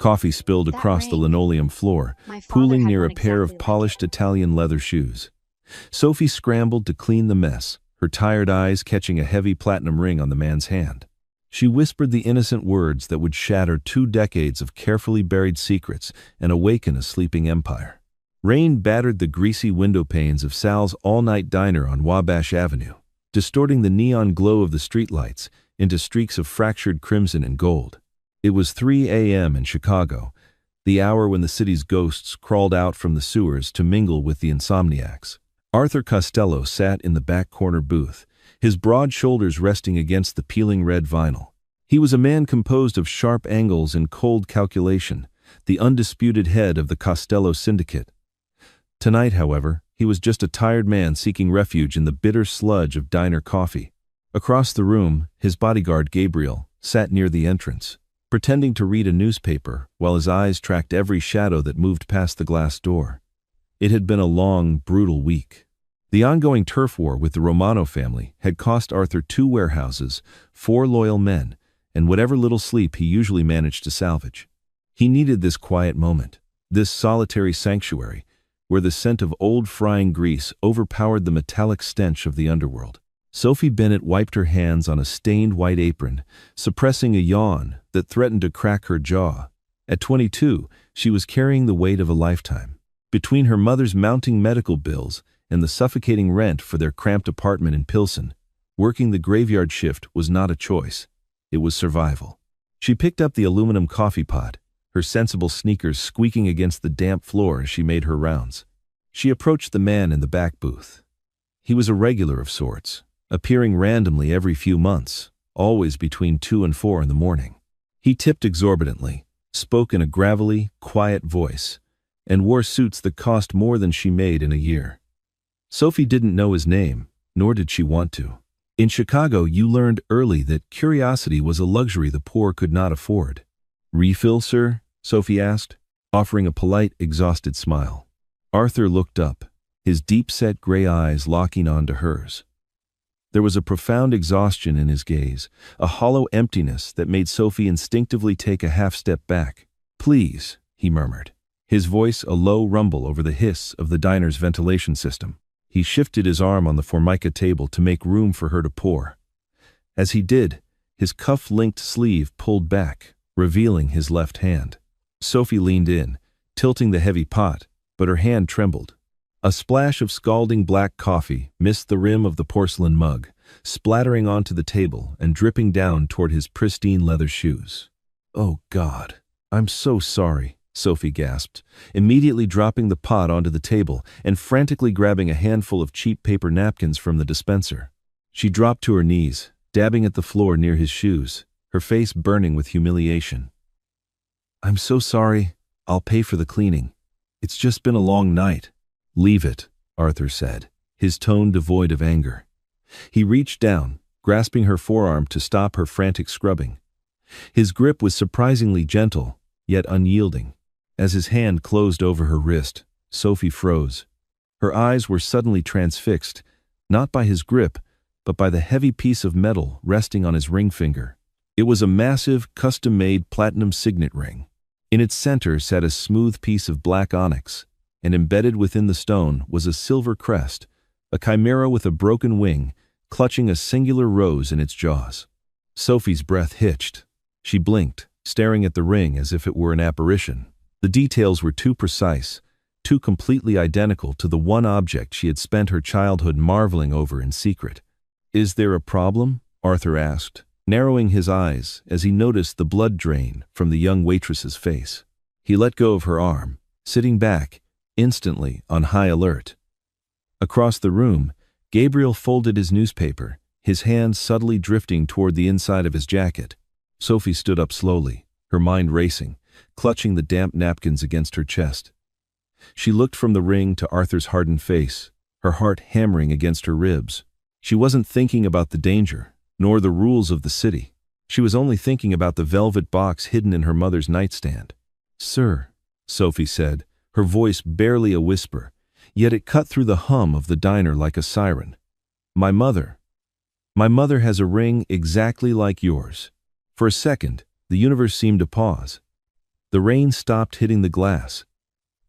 Coffee spilled That across the ring. linoleum floor, My father pooling had near one a pair exactly of like polished it. Italian leather shoes. Sophie scrambled to clean the mess, her tired eyes catching a heavy platinum ring on the man's hand. She whispered the innocent words that would shatter 2 decades of carefully buried secrets and awaken a sleeping empire. Rain battered the greasy window panes of Sal's all-night diner on Wabash Avenue, distorting the neon glow of the streetlights into streaks of fractured crimson and gold. It was 3 a.m. in Chicago, the hour when the city's ghosts crawled out from the sewers to mingle with the insomniacs. Arthur Costello sat in the back corner booth, his broad shoulders resting against the peeling red vinyl. He was a man composed of sharp angles and cold calculation, the undisputed head of the Costello syndicate. Tonight, however, he was just a tired man seeking refuge in the bitter sludge of diner coffee. Across the room, his bodyguard Gabriel sat near the entrance, pretending to read a newspaper while his eyes tracked every shadow that moved past the glass door. It had been a long, brutal week. The ongoing turf war with the Romano family had cost Arthur 2 warehouses, 4 loyal men, and whatever little sleep he usually managed to salvage. He needed this quiet moment, this solitary sanctuary, where the scent of old frying grease overpowered the metallic stench of the underworld. Sophie Bennett wiped her hands on a stained white apron, suppressing a yawn that threatened to crack her jaw. At 22, she was carrying the weight of a lifetime. Between her mother's mounting medical bills and the suffocating rent for their cramped apartment in Pilsen, working the graveyard shift was not a choice. It was survival. She picked up the aluminum coffee pot, her sensible sneakers squeaking against the damp floor as she made her rounds. She approached the man in the back booth. He was a regular of sorts, appearing randomly every few months, always between 2 and 4 in the morning. He tipped exorbitantly, spoke in a gravelly, quiet voice, and wore suits that cost more than she made in a year. Sophie didn't know his name, nor did she want to. In Chicago, you learned early that curiosity was a luxury the poor could not afford. "Refill, sir?" Sophie asked, offering a polite, exhausted smile. Arthur looked up, his deep-set gray eyes locking onto hers. There was a profound exhaustion in his gaze, a hollow emptiness that made Sophie instinctively take a half-step back. "Please," he murmured, his voice a low rumble over the hiss of the diner's ventilation system. He shifted his arm on the formica table to make room for her to pour. As he did, his cuff-linked sleeve pulled back, revealing his left hand. Sophie leaned in, tilting the heavy pot, but her hand trembled. A splash of scalding black coffee missed the rim of the porcelain mug, splattering onto the table and dripping down toward his pristine leather shoes. "Oh, God, I'm so sorry," Sophie gasped, immediately dropping the pot onto the table and frantically grabbing a handful of cheap paper napkins from the dispenser. She dropped to her knees, dabbing at the floor near his shoes, her face burning with humiliation. "I'm so sorry. I'll pay for the cleaning. It's just been a long night." "Leave it," Arthur said, his tone devoid of anger. He reached down, grasping her forearm to stop her frantic scrubbing. His grip was surprisingly gentle, yet unyielding. As his hand closed over her wrist, Sophie froze. Her eyes were suddenly transfixed, not by his grip, but by the heavy piece of metal resting on his ring finger. It was a massive, custom-made platinum signet ring. In its center sat a smooth piece of black onyx, and embedded within the stone was a silver crest, a chimera with a broken wing, clutching a singular rose in its jaws. Sophie's breath hitched. She blinked, staring at the ring as if it were an apparition. The details were too precise, too completely identical to the one object she had spent her childhood marveling over in secret. "Is there a problem?" Arthur asked, narrowing his eyes as he noticed the blood drain from the young waitress's face. He let go of her arm, sitting back, instantly on high alert. Across the room, Gabriel folded his newspaper, his hands subtly drifting toward the inside of his jacket. Sophie stood up slowly, her mind racing, clutching the damp napkins against her chest. She looked from the ring to Arthur's hardened face, her heart hammering against her ribs. She wasn't thinking about the danger, nor the rules of the city. She was only thinking about the velvet box hidden in her mother's nightstand. "Sir," Sophie said, her voice barely a whisper, yet it cut through the hum of the diner like a siren. My mother has a ring exactly like yours." For a second, the universe seemed to pause. The rain stopped hitting the glass.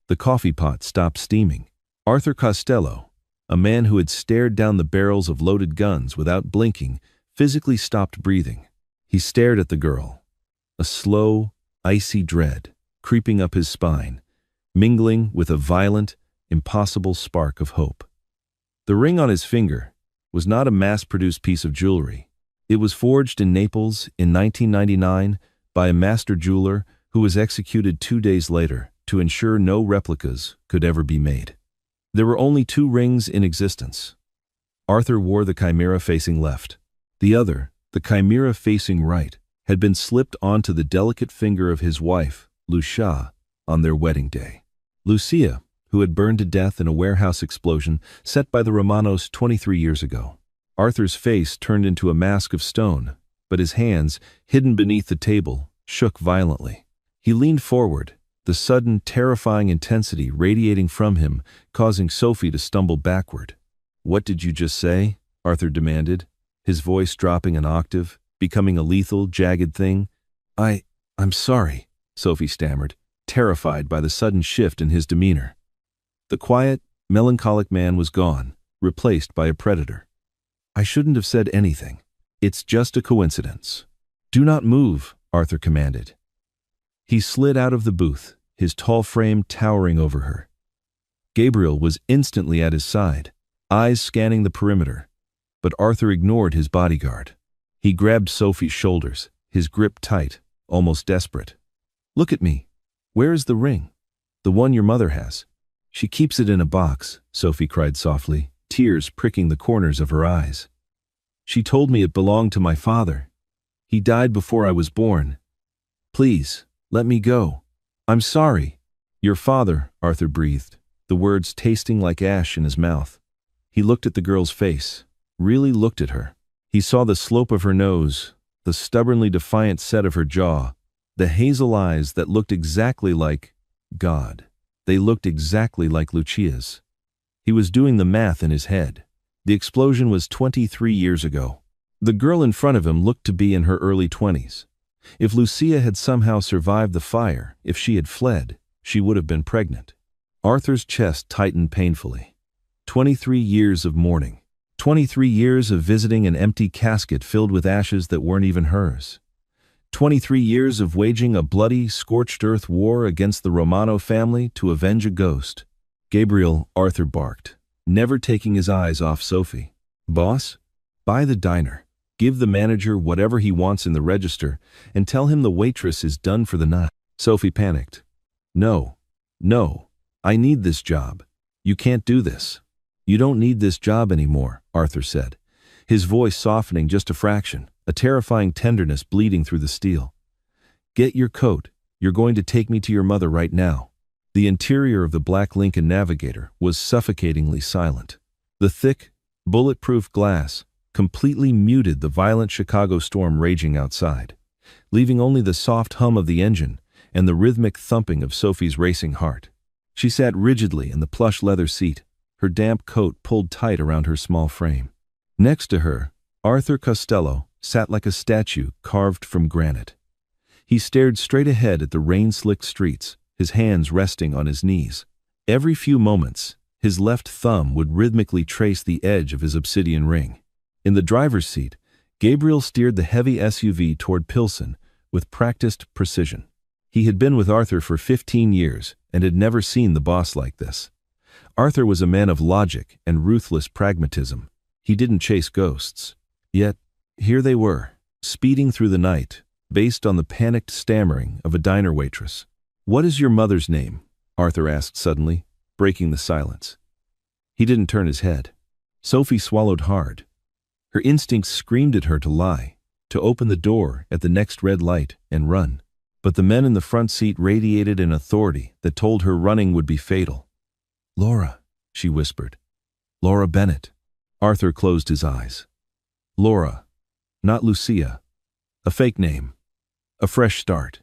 The coffee pot stopped steaming. Arthur Costello, a man who had stared down the barrels of loaded guns without blinking, physically stopped breathing. He stared at the girl, a slow, icy dread creeping up his spine, mingling with a violent, impossible spark of hope. The ring on his finger was not a mass-produced piece of jewelry. It was forged in Naples in 1999 by a master jeweler who was executed 2 days later to ensure no replicas could ever be made. There were only 2 rings in existence. Arthur wore the chimera facing left. The other, the chimera facing right, had been slipped onto the delicate finger of his wife, Lucia, on their wedding day. Lucia, who had burned to death in a warehouse explosion set by the Romanos 23 years ago. Arthur's face turned into a mask of stone, but his hands, hidden beneath the table, shook violently. He leaned forward, the sudden, terrifying intensity radiating from him, causing Sophie to stumble backward. "What did you just say?" Arthur demanded, his voice dropping an octave, becoming a lethal, jagged thing. I'm sorry," Sophie stammered, terrified by the sudden shift in his demeanor. The quiet, melancholic man was gone, replaced by a predator. "I shouldn't have said anything. It's just a coincidence." "Do not move," Arthur commanded. He slid out of the booth, his tall frame towering over her. Gabriel was instantly at his side, eyes scanning the perimeter, but Arthur ignored his bodyguard. He grabbed Sophie's shoulders, his grip tight, almost desperate. "Look at me. Where is the ring? The one your mother has." "She keeps it in a box," Sophie cried softly, tears pricking the corners of her eyes. "She told me it belonged to my father. He died before I was born. Please, let me go. I'm sorry." "Your father," Arthur breathed, the words tasting like ash in his mouth. He looked at the girl's face, really looked at her. He saw the slope of her nose, the stubbornly defiant set of her jaw, the hazel eyes that looked exactly like God. They looked exactly like Lucia's. He was doing the math in his head. The explosion was 23 years ago. The girl in front of him looked to be in her early 20s. If Lucia had somehow survived the fire, if she had fled, she would have been pregnant. Arthur's chest tightened painfully. 23 years of mourning. 23 years of visiting an empty casket filled with ashes that weren't even hers. 23 years of waging a bloody, scorched earth war against the Romano family to avenge a ghost. "Gabriel," Arthur barked, never taking his eyes off Sophie. "Boss, buy the diner. Give the manager whatever he wants in the register and tell him the waitress is done for the night." Sophie panicked. No, I need this job. You can't do this." "You don't need this job anymore," Arthur said, his voice softening just a fraction, a terrifying tenderness bleeding through the steel. "Get your coat. You're going to take me to your mother right now." The interior of the black Lincoln Navigator was suffocatingly silent. The thick, bulletproof glass completely muted the violent Chicago storm raging outside, leaving only the soft hum of the engine and the rhythmic thumping of Sophie's racing heart. She sat rigidly in the plush leather seat, her damp coat pulled tight around her small frame. Next to her, Arthur Costello sat like a statue carved from granite. He stared straight ahead at the rain-slicked streets, his hands resting on his knees. Every few moments, his left thumb would rhythmically trace the edge of his obsidian ring. In the driver's seat, Gabriel steered the heavy SUV toward Pilsen with practiced precision. He had been with Arthur for 15 years and had never seen the boss like this. Arthur was a man of logic and ruthless pragmatism. He didn't chase ghosts. Yet, here they were, speeding through the night, based on the panicked stammering of a diner waitress. "What is your mother's name?" Arthur asked suddenly, breaking the silence. He didn't turn his head. Sophie swallowed hard. Her instincts screamed at her to lie, to open the door at the next red light and run. But the men in the front seat radiated an authority that told her running would be fatal. "Laura," she whispered. "Laura Bennett." Arthur closed his eyes. Laura, not Lucia. A fake name. A fresh start.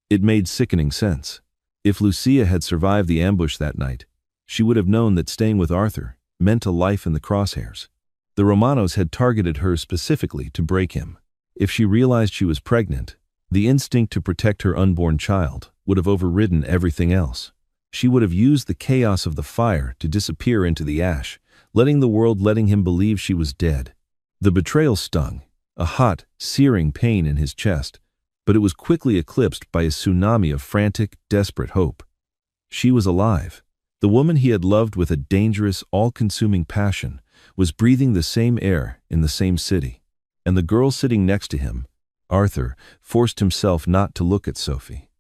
It made sickening sense. If Lucia had survived the ambush that night, she would have known that staying with Arthur meant a life in the crosshairs. The Romanos had targeted her specifically to break him. If she realized she was pregnant, The instinct to protect her unborn child would have overridden everything else. She would have used the chaos of the fire to disappear into the ash, letting him believe she was dead. The betrayal stung, a hot, searing pain in his chest, but it was quickly eclipsed by a tsunami of frantic, desperate hope. She was alive. The woman he had loved with a dangerous, all-consuming passion was breathing the same air in the same city. And the girl sitting next to him, Arthur, forced himself not to look at Sophie.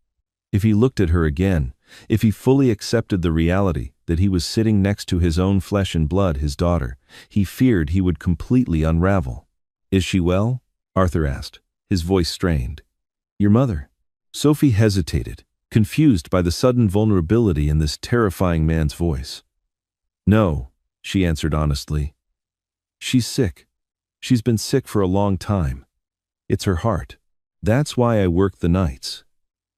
If he looked at her again, if he fully accepted the reality that he was sitting next to his own flesh and blood, his daughter, he feared he would completely unravel. "Is she well?" Arthur asked, his voice strained. "Your mother?" Sophie hesitated, confused by the sudden vulnerability in this terrifying man's voice. "No," she answered honestly. "She's sick. She's been sick for a long time. It's her heart. That's why I work the nights.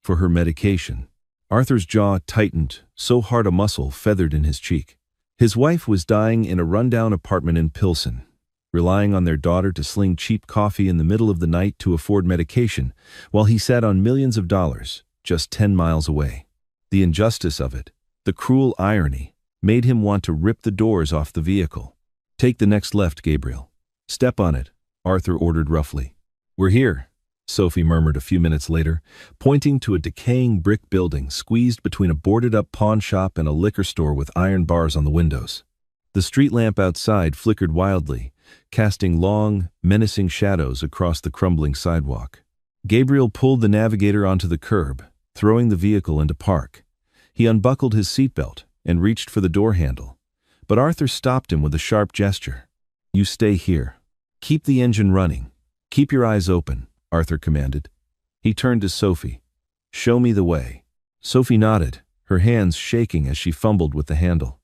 For her medication." Arthur's jaw tightened, so hard a muscle feathered in his cheek. His wife was dying in a rundown apartment in Pilsen, relying on their daughter to sling cheap coffee in the middle of the night to afford medication, while he sat on millions of dollars, just 10 miles away. The injustice of it, the cruel irony, made him want to rip the doors off the vehicle. "Take the next left, Gabriel. Step on it," Arthur ordered roughly. "We're here," Sophie murmured a few minutes later, pointing to a decaying brick building squeezed between a boarded-up pawn shop and a liquor store with iron bars on the windows. The street lamp outside flickered wildly, casting long, menacing shadows across the crumbling sidewalk. Gabriel pulled the navigator onto the curb, throwing the vehicle into park. He unbuckled his seatbelt and reached for the door handle, but Arthur stopped him with a sharp gesture. "You stay here. Keep the engine running. Keep your eyes open," Arthur commanded. He turned to Sophie. "Show me the way." Sophie nodded, her hands shaking as she fumbled with the handle.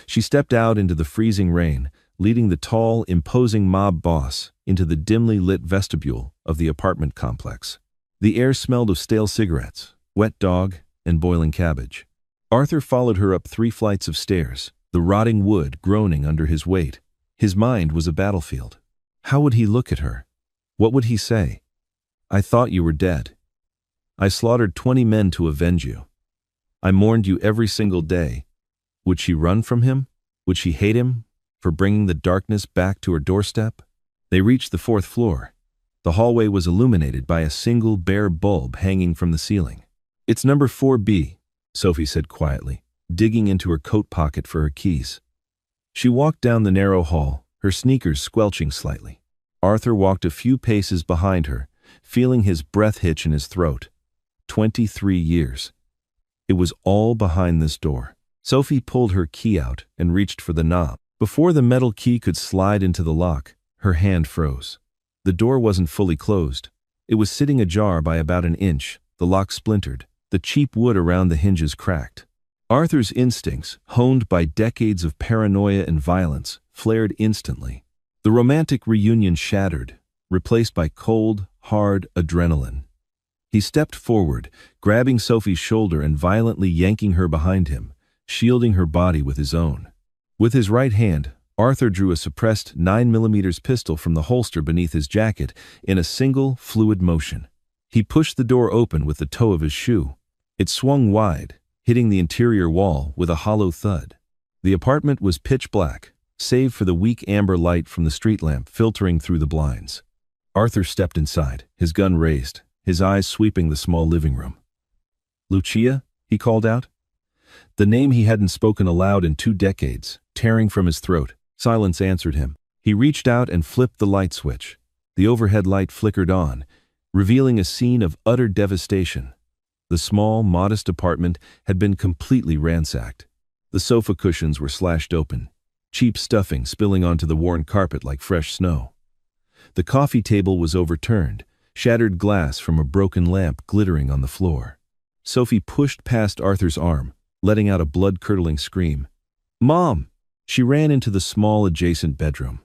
She stepped out into the freezing rain, leading the tall, imposing mob boss into the dimly lit vestibule of the apartment complex. The air smelled of stale cigarettes, wet dog, and boiling cabbage. Arthur followed her up 3 flights of stairs, the rotting wood groaning under his weight. His mind was a battlefield. How would he look at her? What would he say? "I thought you were dead. I slaughtered 20 men to avenge you. I mourned you every single day." Would she run from him? Would she hate him for bringing the darkness back to her doorstep? They reached the 4th floor. The hallway was illuminated by a single bare bulb hanging from the ceiling. "It's number 4B, Sophie said quietly, digging into her coat pocket for her keys. She walked down the narrow hall, her sneakers squelching slightly. Arthur walked a few paces behind her, feeling his breath hitch in his throat. 23 years. It was all behind this door. Sophie pulled her key out and reached for the knob. Before the metal key could slide into the lock, her hand froze. The door wasn't fully closed. It was sitting ajar by about an inch, the lock splintered, the cheap wood around the hinges cracked. Arthur's instincts, honed by decades of paranoia and violence, flared instantly. The romantic reunion shattered, replaced by cold, hard adrenaline. He stepped forward, grabbing Sophie's shoulder and violently yanking her behind him, shielding her body with his own. With his right hand, Arthur drew a suppressed 9mm pistol from the holster beneath his jacket in a single, fluid motion. He pushed the door open with the toe of his shoe. It swung wide, hitting the interior wall with a hollow thud. The apartment was pitch black, save for the weak amber light from the street lamp filtering through the blinds. Arthur stepped inside, his gun raised, his eyes sweeping the small living room. "Lucia?" he called out. The name he hadn't spoken aloud in 2 decades, tearing from his throat. Silence answered him. He reached out and flipped the light switch. The overhead light flickered on, revealing a scene of utter devastation. The small, modest apartment had been completely ransacked. The sofa cushions were slashed open, cheap stuffing spilling onto the worn carpet like fresh snow. The coffee table was overturned, shattered glass from a broken lamp glittering on the floor. Sophie pushed past Arthur's arm, letting out a blood-curdling scream. "Mom!" She ran into the small adjacent bedroom.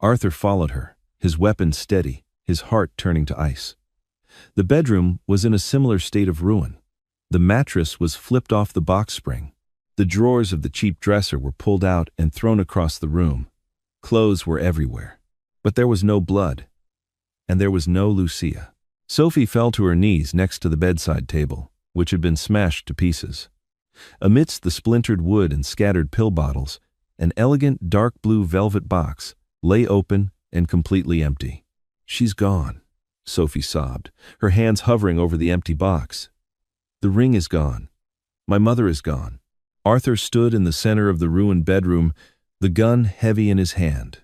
Arthur followed her, his weapon steady, his heart turning to ice. The bedroom was in a similar state of ruin. The mattress was flipped off the box spring. The drawers of the cheap dresser were pulled out and thrown across the room. Clothes were everywhere. But there was no blood. And there was no Lucia. Sophie fell to her knees next to the bedside table, which had been smashed to pieces. Amidst the splintered wood and scattered pill bottles, an elegant dark blue velvet box lay open and completely empty. "She's gone," Sophie sobbed, her hands hovering over the empty box. "The ring is gone. My mother is gone." Arthur stood in the center of the ruined bedroom, the gun heavy in his hand.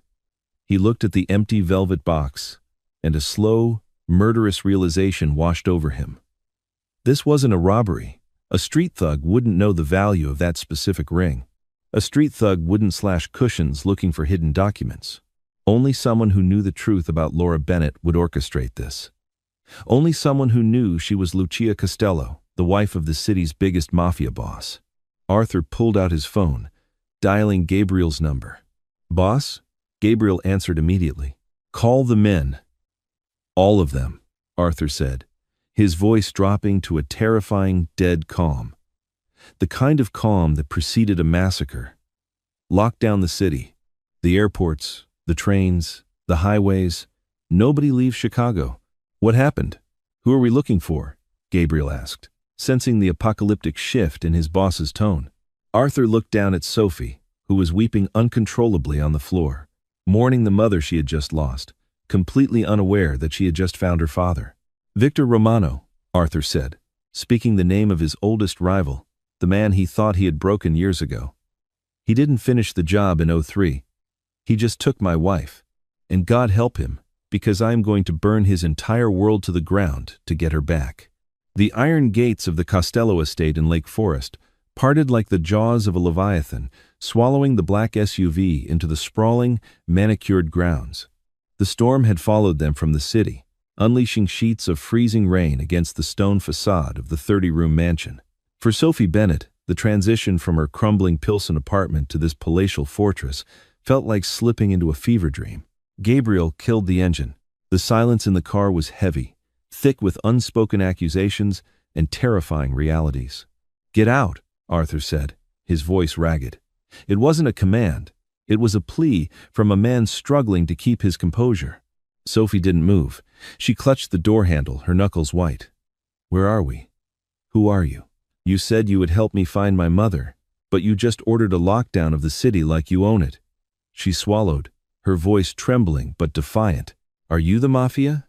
He looked at the empty velvet box, and a slow, murderous realization washed over him. This wasn't a robbery. A street thug wouldn't know the value of that specific ring. A street thug wouldn't slash cushions looking for hidden documents. Only someone who knew the truth about Laura Bennett would orchestrate this. Only someone who knew she was Lucia Costello, the wife of the city's biggest mafia boss. Arthur pulled out his phone, dialing Gabriel's number. "Boss?" Gabriel answered immediately. "Call the men." "All of them," Arthur said, his voice dropping to a terrifying, dead calm. The kind of calm that preceded a massacre. "Lock down the city. The airports, the trains, the highways. Nobody leaves Chicago." "What happened? Who are we looking for?" Gabriel asked, sensing the apocalyptic shift in his boss's tone. Arthur looked down at Sophie, who was weeping uncontrollably on the floor, mourning the mother she had just lost, completely unaware that she had just found her father. "Victor Romano," Arthur said, speaking the name of his oldest rival, the man he thought he had broken years ago. "He didn't finish the job in 03. He just took my wife. And God help him, because I am going to burn his entire world to the ground to get her back." The iron gates of the Costello estate in Lake Forest parted like the jaws of a leviathan, swallowing the black SUV into the sprawling, manicured grounds. The storm had followed them from the city, unleashing sheets of freezing rain against the stone facade of the 30-room mansion. For Sophie Bennett, the transition from her crumbling Pilsen apartment to this palatial fortress felt like slipping into a fever dream. Gabriel killed the engine. The silence in the car was heavy, thick with unspoken accusations and terrifying realities. "Get out," Arthur said, his voice ragged. It wasn't a command. It was a plea from a man struggling to keep his composure. Sophie didn't move. She clutched the door handle, her knuckles white. "Where are we? Who are you? You said you would help me find my mother, but you just ordered a lockdown of the city like you own it." She swallowed, her voice trembling but defiant. "Are you the Mafia?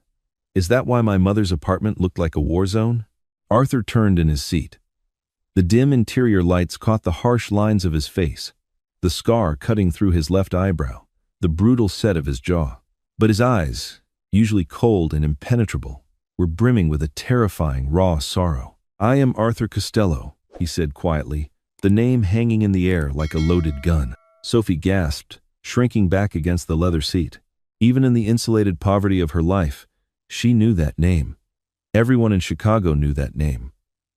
Is that why my mother's apartment looked like a war zone?" Arthur turned in his seat. The dim interior lights caught the harsh lines of his face, the scar cutting through his left eyebrow, the brutal set of his jaw. But his eyes, usually cold and impenetrable, were brimming with a terrifying, raw sorrow. "I am Arthur Costello," he said quietly, the name hanging in the air like a loaded gun. Sophie gasped, shrinking back against the leather seat. Even in the insulated poverty of her life, she knew that name. Everyone in Chicago knew that name.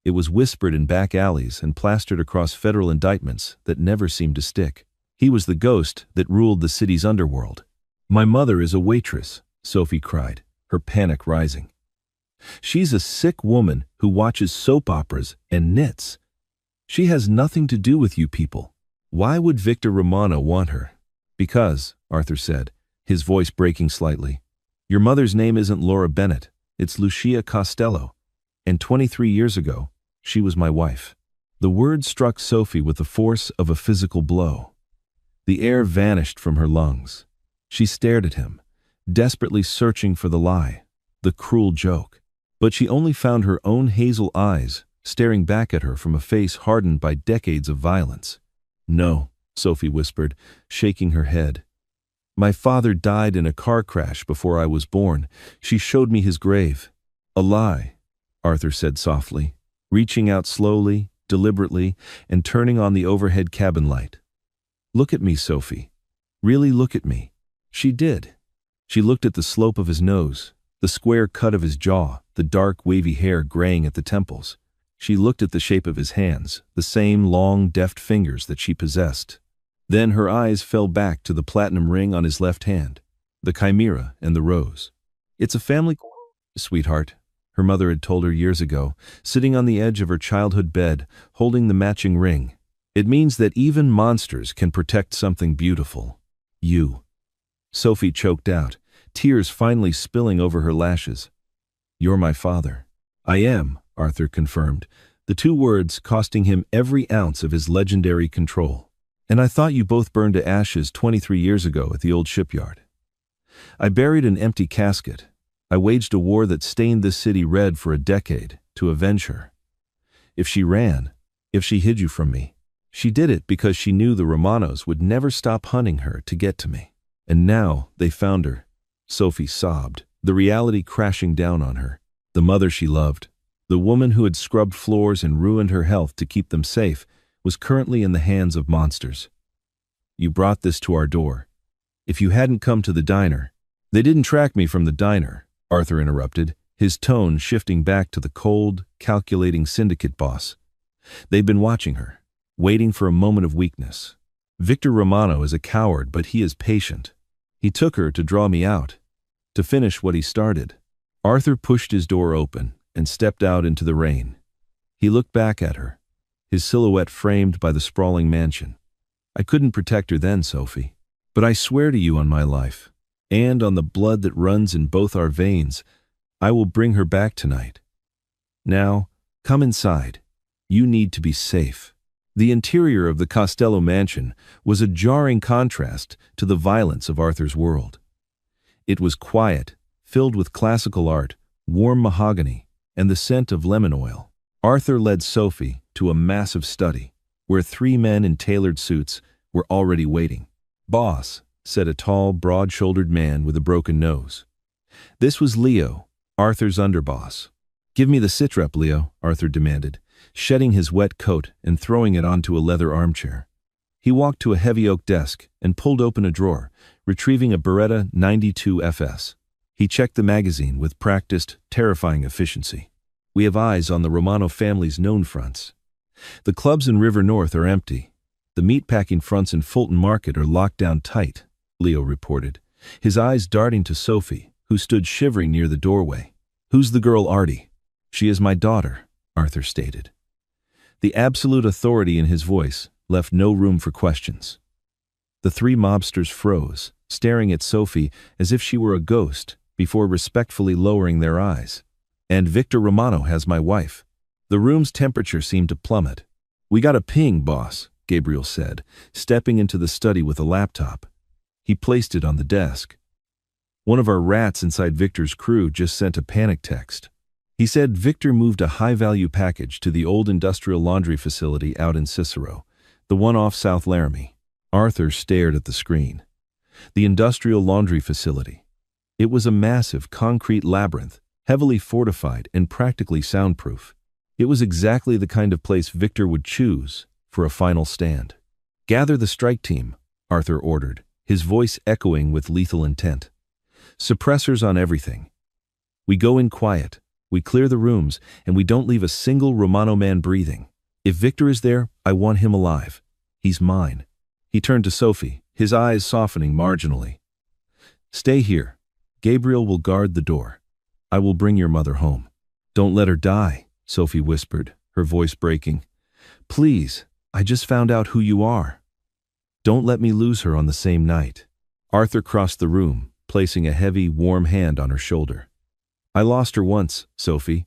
It was whispered in back alleys and plastered across federal indictments that never seemed to stick. He was the ghost that ruled the city's underworld. "My mother is a waitress," Sophie cried, her panic rising. "She's a sick woman who watches soap operas and knits. She has nothing to do with you people. Why would Victor Romano want her?" "Because," Arthur said, his voice breaking slightly, "your mother's name isn't Laura Bennett, it's Lucia Costello. And 23 years ago, she was my wife." The word struck Sophie with the force of a physical blow. The air vanished from her lungs. She stared at him, desperately searching for the lie, the cruel joke. But she only found her own hazel eyes staring back at her from a face hardened by decades of violence. "No," Sophie whispered, shaking her head. "My father died in a car crash before I was born. She showed me his grave." "A lie," Arthur said softly, reaching out slowly, deliberately, and turning on the overhead cabin light. "Look at me, Sophie. Really look at me." She did. She looked at the slope of his nose, the square cut of his jaw, the dark, wavy hair graying at the temples. She looked at the shape of his hands, the same long, deft fingers that she possessed. Then her eyes fell back to the platinum ring on his left hand, the chimera and the rose. "It's a family sweetheart," her mother had told her years ago, sitting on the edge of her childhood bed, holding the matching ring. "It means that even monsters can protect something beautiful. You." Sophie choked out, tears finally spilling over her lashes. "You're my father." "I am," Arthur confirmed, the two words costing him every ounce of his legendary control. "And I thought you both burned to ashes 23 years ago at the old shipyard." "I buried an empty casket. I waged a war that stained this city red for a decade to avenge her. If she ran, if she hid you from me, she did it because she knew the Romanos would never stop hunting her to get to me. And now they found her." Sophie sobbed, the reality crashing down on her. The mother she loved, the woman who had scrubbed floors and ruined her health to keep them safe, was currently in the hands of monsters. "You brought this to our door. If you hadn't come to the diner—" "They didn't track me from the diner," Arthur interrupted, his tone shifting back to the cold, calculating syndicate boss. "They've been watching her, waiting for a moment of weakness. Victor Romano is a coward, but he is patient. He took her to draw me out, to finish what he started." Arthur pushed his door open and stepped out into the rain. He looked back at her, his silhouette framed by the sprawling mansion. "I couldn't protect her then, Sophie. But I swear to you on my life, and on the blood that runs in both our veins, I will bring her back tonight. Now, come inside. You need to be safe." The interior of the Costello mansion was a jarring contrast to the violence of Arthur's world. It was quiet, filled with classical art, warm mahogany, and the scent of lemon oil. Arthur led Sophie to a massive study, where three men in tailored suits were already waiting. "Boss," said a tall, broad-shouldered man with a broken nose. This was Leo, Arthur's underboss. "Give me the sitrep, Leo," Arthur demanded, shedding his wet coat and throwing it onto a leather armchair. He walked to a heavy oak desk and pulled open a drawer, retrieving a Beretta 92 FS. He checked the magazine with practiced, terrifying efficiency. "We have eyes on the Romano family's known fronts. The clubs in River North are empty. The meatpacking fronts in Fulton Market are locked down tight," Leo reported, his eyes darting to Sophie, who stood shivering near the doorway. "Who's the girl Artie?" "She is my daughter," Arthur stated. The absolute authority in his voice left no room for questions. The three mobsters froze, staring at Sophie as if she were a ghost, before respectfully lowering their eyes. "And Victor Romano has my wife." The room's temperature seemed to plummet. "We got a ping, boss," Gabriel said, stepping into the study with a laptop. He placed it on the desk. "One of our rats inside Victor's crew just sent a panic text. He said Victor moved a high-value package to the old industrial laundry facility out in Cicero, the one off South Laramie." Arthur stared at the screen. The industrial laundry facility. It was a massive concrete labyrinth, heavily fortified and practically soundproof. It was exactly the kind of place Victor would choose for a final stand. "Gather the strike team," Arthur ordered, his voice echoing with lethal intent. "Suppressors on everything. We go in quiet, we clear the rooms, and we don't leave a single Romano man breathing. If Victor is there, I want him alive. He's mine." He turned to Sophie, his eyes softening marginally. "Stay here. Gabriel will guard the door. I will bring your mother home." "Don't let her die," Sophie whispered, her voice breaking. "Please, I just found out who you are. Don't let me lose her on the same night." Arthur crossed the room, placing a heavy, warm hand on her shoulder. "I lost her once, Sophie.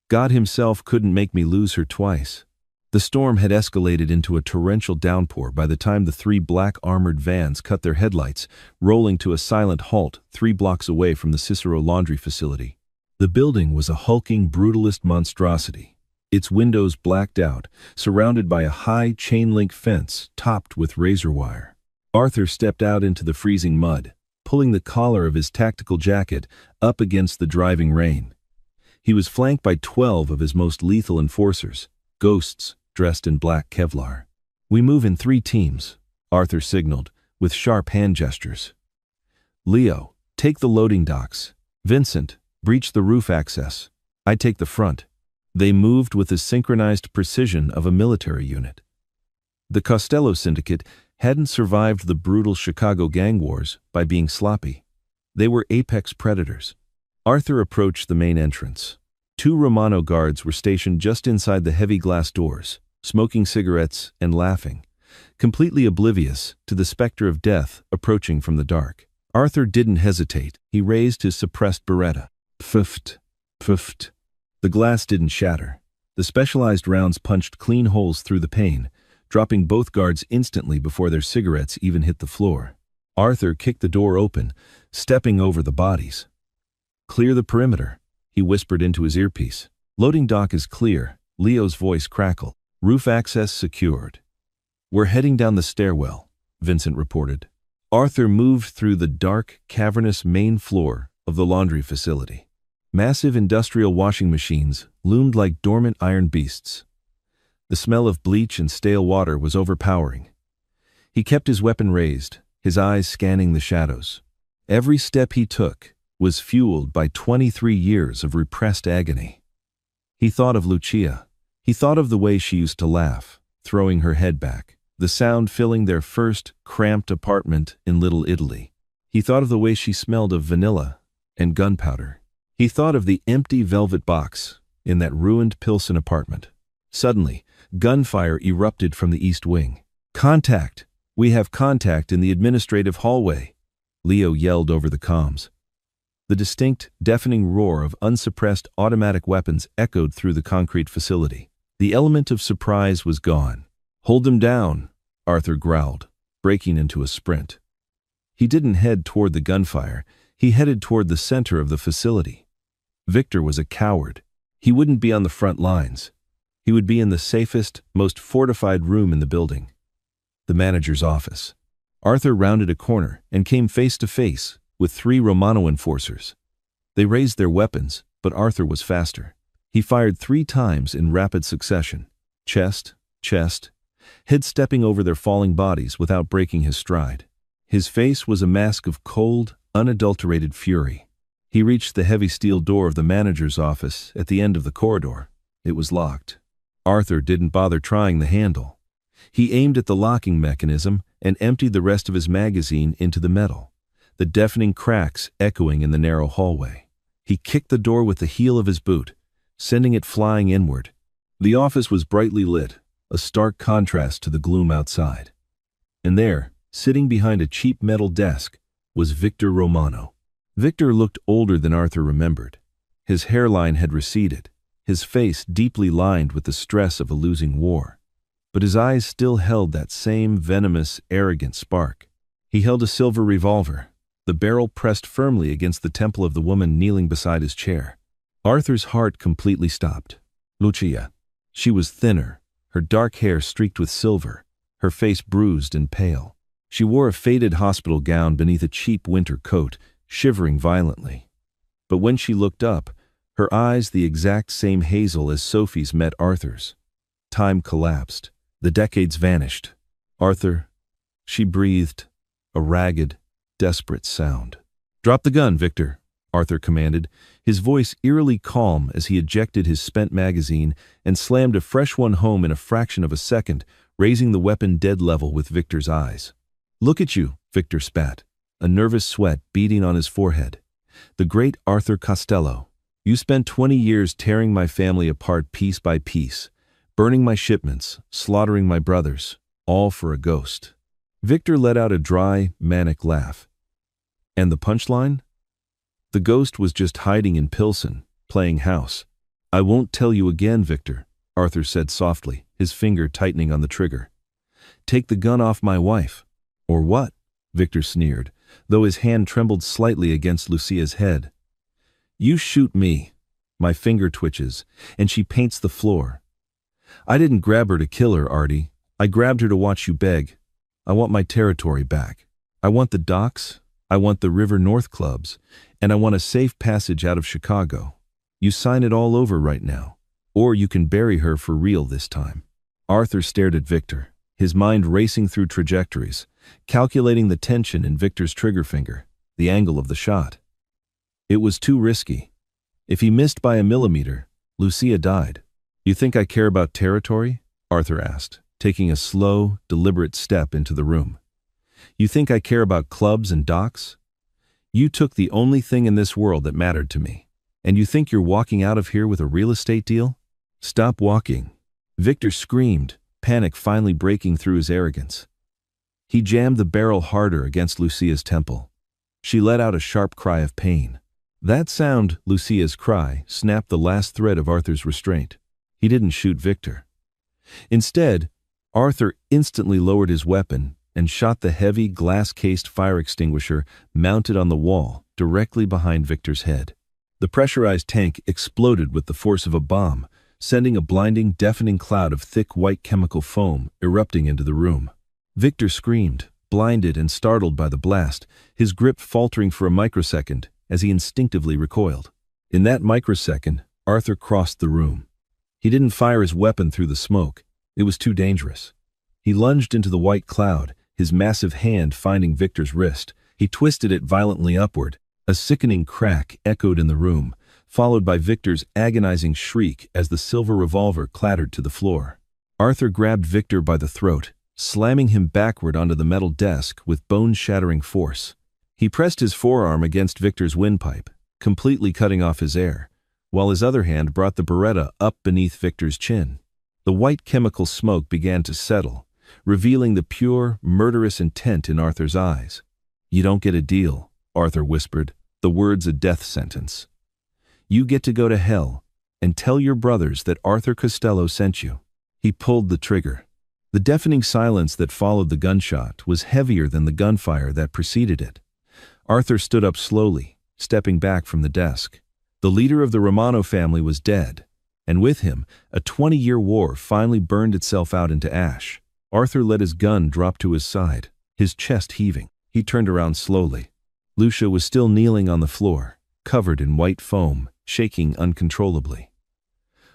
God himself couldn't make me lose her twice." The storm had escalated into a torrential downpour by the time the three black armored vans cut their headlights, rolling to a silent halt 3 blocks away from the Cicero laundry facility. The building was a hulking, brutalist monstrosity, its windows blacked out, surrounded by a high chain-link fence topped with razor wire. Arthur stepped out into the freezing mud, pulling the collar of his tactical jacket up against the driving rain. He was flanked by 12 of his most lethal enforcers, ghosts dressed in black Kevlar. "We move in 3 teams," Arthur signaled, with sharp hand gestures. "Leo, take the loading docks. Vincent, breach the roof access. I take the front." They moved with the synchronized precision of a military unit. The Costello Syndicate hadn't survived the brutal Chicago gang wars by being sloppy. They were apex predators. Arthur approached the main entrance. 2 Romano guards were stationed just inside the heavy glass doors, smoking cigarettes and laughing, completely oblivious to the specter of death approaching from the dark. Arthur didn't hesitate. He raised his suppressed Beretta. "Pfft," Pfft. The glass didn't shatter. The specialized rounds punched clean holes through the pane, dropping both guards instantly before their cigarettes even hit the floor. Arthur kicked the door open, stepping over the bodies. "Clear the perimeter," he whispered into his earpiece. "Loading dock is clear," Leo's voice crackled. "Roof access secured." "We're heading down the stairwell," Vincent reported. Arthur moved through the dark, cavernous main floor of the laundry facility. Massive industrial washing machines loomed like dormant iron beasts. The smell of bleach and stale water was overpowering. He kept his weapon raised, his eyes scanning the shadows. Every step he took was fueled by 23 years of repressed agony. He thought of Lucia. He thought of the way she used to laugh, throwing her head back, the sound filling their first cramped apartment in Little Italy. He thought of the way she smelled of vanilla and gunpowder. He thought of the empty velvet box in that ruined Pilsen apartment. Suddenly, gunfire erupted from the east wing. "Contact! We have contact in the administrative hallway," Leo yelled over the comms. The distinct, deafening roar of unsuppressed automatic weapons echoed through the concrete facility. The element of surprise was gone. "Hold them down," Arthur growled, breaking into a sprint. He didn't head toward the gunfire. He headed toward the center of the facility. Victor was a coward. He wouldn't be on the front lines. He would be in the safest, most fortified room in the building, the manager's office. Arthur rounded a corner and came face to face with 3 Romano enforcers. They raised their weapons, but Arthur was faster. He fired 3 times in rapid succession. Chest, chest, head stepping over their falling bodies without breaking his stride. His face was a mask of cold, unadulterated fury. He reached the heavy steel door of the manager's office at the end of the corridor. It was locked. Arthur didn't bother trying the handle. He aimed at the locking mechanism and emptied the rest of his magazine into the metal, the deafening cracks echoing in the narrow hallway. He kicked the door with the heel of his boot, sending it flying inward. The office was brightly lit, a stark contrast to the gloom outside. And there, sitting behind a cheap metal desk, was Victor Romano. Victor looked older than Arthur remembered. His hairline had receded, his face deeply lined with the stress of a losing war. But his eyes still held that same venomous, arrogant spark. He held a silver revolver, the barrel pressed firmly against the temple of the woman kneeling beside his chair. Arthur's heart completely stopped. Lucia. She was thinner, her dark hair streaked with silver, her face bruised and pale. She wore a faded hospital gown beneath a cheap winter coat, shivering violently. But when she looked up, her eyes the exact same hazel as Sophie's met Arthur's. Time collapsed. The decades vanished. "Arthur," she breathed, a ragged, desperate sound. "Drop the gun, Victor," Arthur commanded, his voice eerily calm as he ejected his spent magazine and slammed a fresh one home in a fraction of a second, raising the weapon dead level with Victor's eyes. "Look at you," Victor spat, a nervous sweat beading on his forehead. "The great Arthur Costello. You spent 20 years tearing my family apart piece by piece, burning my shipments, slaughtering my brothers, all for a ghost." Victor let out a dry, manic laugh. "And the punchline? The ghost was just hiding in Pilsen, playing house." "I won't tell you again, Victor," Arthur said softly, his finger tightening on the trigger. "Take the gun off my wife." "Or what?" Victor sneered, though his hand trembled slightly against Lucia's head. "You shoot me." My finger twitches, and she paints the floor. "I didn't grab her to kill her, Artie. I grabbed her to watch you beg. I want my territory back. I want the docks, I want the River North clubs, and I want a safe passage out of Chicago. You sign it all over right now, or you can bury her for real this time." Arthur stared at Victor, his mind racing through trajectories, calculating the tension in Victor's trigger finger, the angle of the shot. It was too risky. If he missed by a millimeter, Lucia died. "You think I care about territory?" Arthur asked, taking a slow, deliberate step into the room. "You think I care about clubs and docks? You took the only thing in this world that mattered to me. And you think you're walking out of here with a real estate deal? Stop walking." Victor screamed, panic finally breaking through his arrogance. He jammed the barrel harder against Lucia's temple. She let out a sharp cry of pain. That sound, Lucia's cry, snapped the last thread of Arthur's restraint. He didn't shoot Victor. Instead, Arthur instantly lowered his weapon and shot the heavy, glass-cased fire extinguisher mounted on the wall directly behind Victor's head. The pressurized tank exploded with the force of a bomb, sending a blinding, deafening cloud of thick white chemical foam erupting into the room. Victor screamed, blinded and startled by the blast, his grip faltering for a microsecond as he instinctively recoiled. In that microsecond, Arthur crossed the room. He didn't fire his weapon through the smoke. It was too dangerous. He lunged into the white cloud, his massive hand finding Victor's wrist. He twisted it violently upward. A sickening crack echoed in the room, followed by Victor's agonizing shriek as the silver revolver clattered to the floor. Arthur grabbed Victor by the throat, slamming him backward onto the metal desk with bone-shattering force. He pressed his forearm against Victor's windpipe, completely cutting off his air, while his other hand brought the Beretta up beneath Victor's chin. The white chemical smoke began to settle, revealing the pure, murderous intent in Arthur's eyes. "You don't get a deal," Arthur whispered, the words a death sentence. "You get to go to hell, and tell your brothers that Arthur Costello sent you." He pulled the trigger. The deafening silence that followed the gunshot was heavier than the gunfire that preceded it. Arthur stood up slowly, stepping back from the desk. The leader of the Romano family was dead, and with him, a 20-year war finally burned itself out into ash. Arthur let his gun drop to his side, his chest heaving. He turned around slowly. Lucia was still kneeling on the floor, covered in white foam, shaking uncontrollably.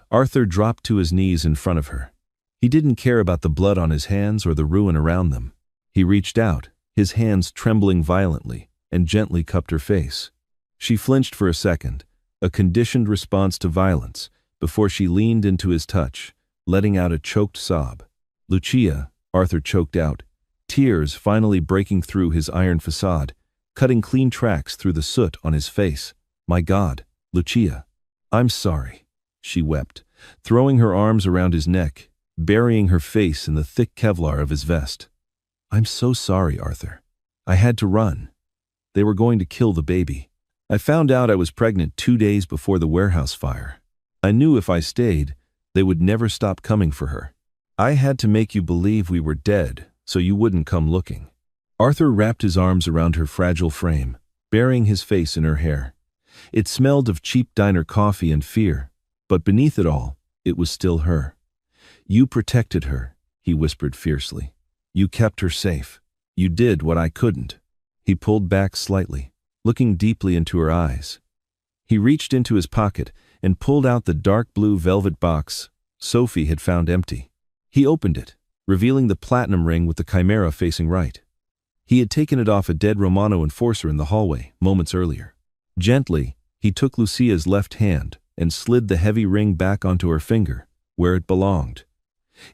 Arthur dropped to his knees in front of her. He didn't care about the blood on his hands or the ruin around them. He reached out, his hands trembling violently, and gently cupped her face. She flinched for a second, a conditioned response to violence, before she leaned into his touch, letting out a choked sob. "Lucia," Arthur choked out, tears finally breaking through his iron facade, cutting clean tracks through the soot on his face. "My God, Lucia." "I'm sorry," she wept, throwing her arms around his neck, burying her face in the thick Kevlar of his vest. "I'm so sorry, Arthur. I had to run. They were going to kill the baby. I found out I was pregnant 2 days before the warehouse fire. I knew if I stayed, they would never stop coming for her. I had to make you believe we were dead so you wouldn't come looking." Arthur wrapped his arms around her fragile frame, burying his face in her hair. It smelled of cheap diner coffee and fear, but beneath it all, it was still her. "You protected her," he whispered fiercely. "You kept her safe. You did what I couldn't." He pulled back slightly, looking deeply into her eyes. He reached into his pocket and pulled out the dark blue velvet box Sophie had found empty. He opened it, revealing the platinum ring with the chimera facing right. He had taken it off a dead Romano enforcer in the hallway moments earlier. Gently, he took Lucia's left hand and slid the heavy ring back onto her finger, where it belonged.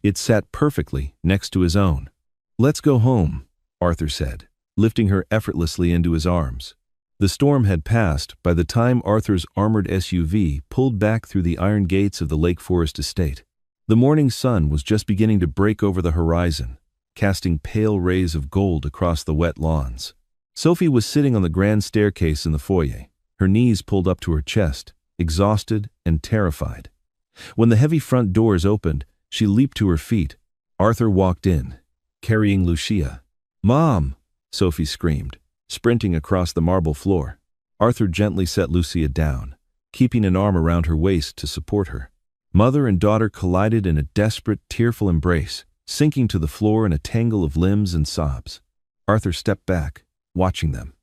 It sat perfectly next to his own. "Let's go home," Arthur said, lifting her effortlessly into his arms. The storm had passed by the time Arthur's armored SUV pulled back through the iron gates of the Lake Forest estate. The morning sun was just beginning to break over the horizon, casting pale rays of gold across the wet lawns. Sophie was sitting on the grand staircase in the foyer, her knees pulled up to her chest, exhausted and terrified. When the heavy front doors opened, she leaped to her feet. Arthur walked in, carrying Lucia. "Mom!" Sophie screamed, sprinting across the marble floor. Arthur gently set Lucia down, keeping an arm around her waist to support her. Mother and daughter collided in a desperate, tearful embrace, sinking to the floor in a tangle of limbs and sobs. Arthur stepped back, watching them.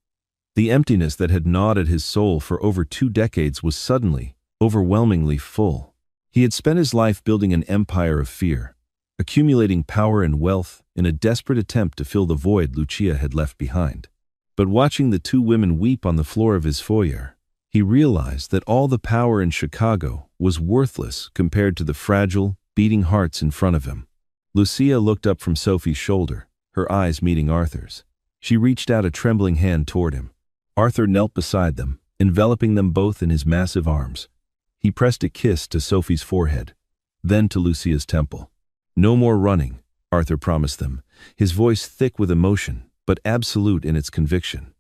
The emptiness that had gnawed at his soul for over 2 decades was suddenly, overwhelmingly full. He had spent his life building an empire of fear, accumulating power and wealth in a desperate attempt to fill the void Lucia had left behind. But watching the 2 women weep on the floor of his foyer, he realized that all the power in Chicago was worthless compared to the fragile, beating hearts in front of him. Lucia looked up from Sophie's shoulder, her eyes meeting Arthur's. She reached out a trembling hand toward him. Arthur knelt beside them, enveloping them both in his massive arms. He pressed a kiss to Sophie's forehead, then to Lucia's temple. "No more running," Arthur promised them, his voice thick with emotion, but absolute in its conviction.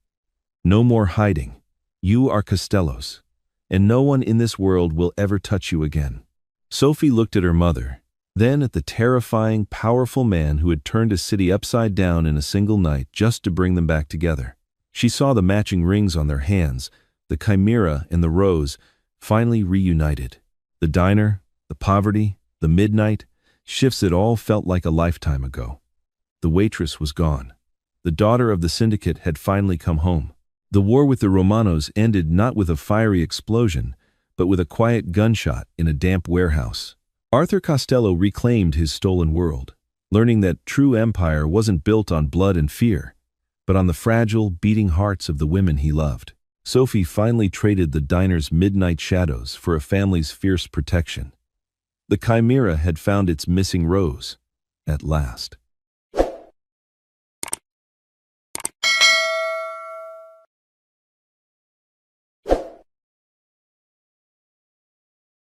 "No more hiding. You are Costello's, and no one in this world will ever touch you again." Sophie looked at her mother, then at the terrifying, powerful man who had turned a city upside down in a single night just to bring them back together. She saw the matching rings on their hands, the chimera and the rose, finally reunited. The diner, the poverty, the midnight, shifts it all felt like a lifetime ago. The waitress was gone. The daughter of the syndicate had finally come home. The war with the Romanos ended not with a fiery explosion, but with a quiet gunshot in a damp warehouse. Arthur Costello reclaimed his stolen world, learning that true empire wasn't built on blood and fear, but on the fragile, beating hearts of the women he loved. Sophie finally traded the diner's midnight shadows for a family's fierce protection. The chimera had found its missing rose, at last.